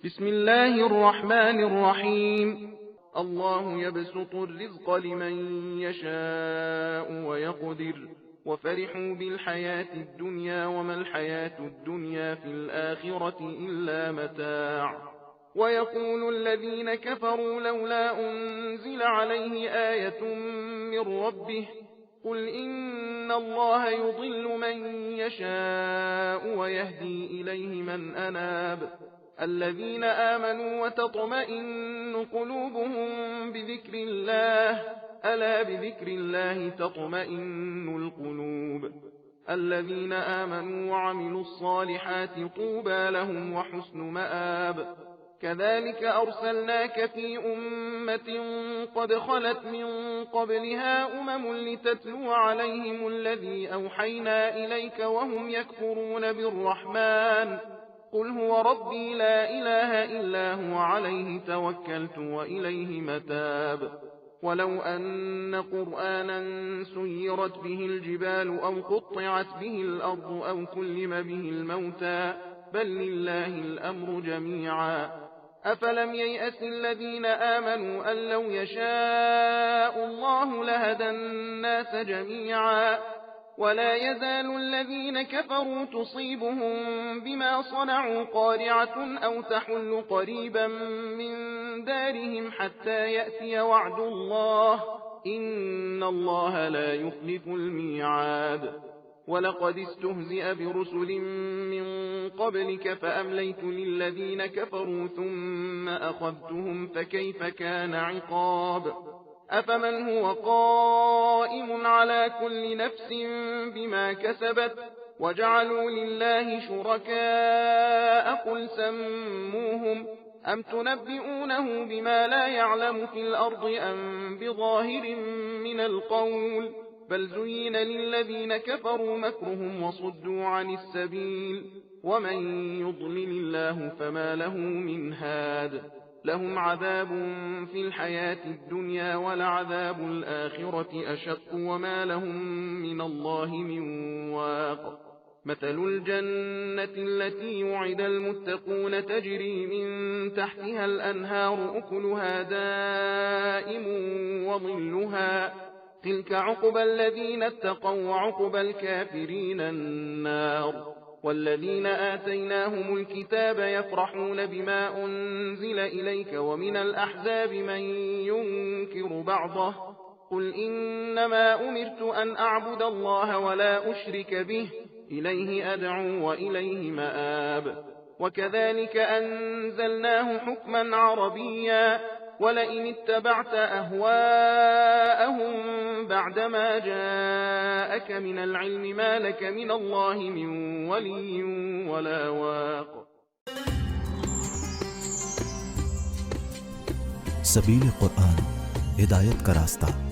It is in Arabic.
بسم الله الرحمن الرحيم. الله يبسط الرزق لمن يشاء ويقدر وفرحوا بالحياة الدنيا وما الحياة الدنيا في الآخرة إلا متاع. ويقول الذين كفروا لولا أنزل عليه آية من ربه قل إن الله يضل من يشاء ويهدي إليه من أناب. الذين آمنوا وتطمئن قلوبهم بذكر الله ألا بذكر الله تطمئن القلوب. الذين آمنوا وعملوا الصالحات طوبى لهم وحسن مآب. كذلك أرسلناك في أمة قد خلت من قبلها لتتلو عليهم الذي أوحينا إليك وهم يكفرون بالرحمن قل هو ربي لا إله إلا هو عليه توكلت وإليه متاب. ولو أن قرآنا سيرت به الجبال أو قطعت به الأرض أو كلم به الموتى بل لله الأمر جميعا. أفلم ييأس الذين آمنوا أن لو يشاء الله لهدى الناس جميعا. ولا يزال الذين كفروا تصيبهم بما صنعوا قارعة أو تحل قريبا من دارهم حتى يأتي وعد الله إن الله لا يخلف الميعاد. ولقد استهزئ برسل من قبلك فأمليت للذين كفروا ثم أخذتهم فكيف كان عقاب. أفمن هو قائم على كل نفس بما كسبت وجعلوا لله شركاء قل سموهم أم تنبئونه بما لا يعلم في الأرض أم بظاهر من القول بل زين للذين كفروا مكرهم وصدوا عن السبيل ومن يضلل الله فما له من هاد. لهم عذاب في الحياة الدنيا ولعذاب الآخرة أشق وما لهم من الله من واق. مثل الجنة التي وعد المتقون تجري من تحتها الأنهار أكلها دائم وظلها تلك عقبى الذين اتقوا وعقبى الكافرين النار. والذين آتيناهم الكتاب يفرحون بما أنزل إليك ومن الأحزاب من ينكر بعضه قل إنما أمرت أن أعبد الله ولا أشرك به إليه أدعو وإليه مآب. وكذلك أنزلناه حكما عربيا ولئن اتبعت أهواءهم بعدما جاءك من العلم ما لك من الله من ولي ولا واق. सबील कुरान हिदायत का रास्ता।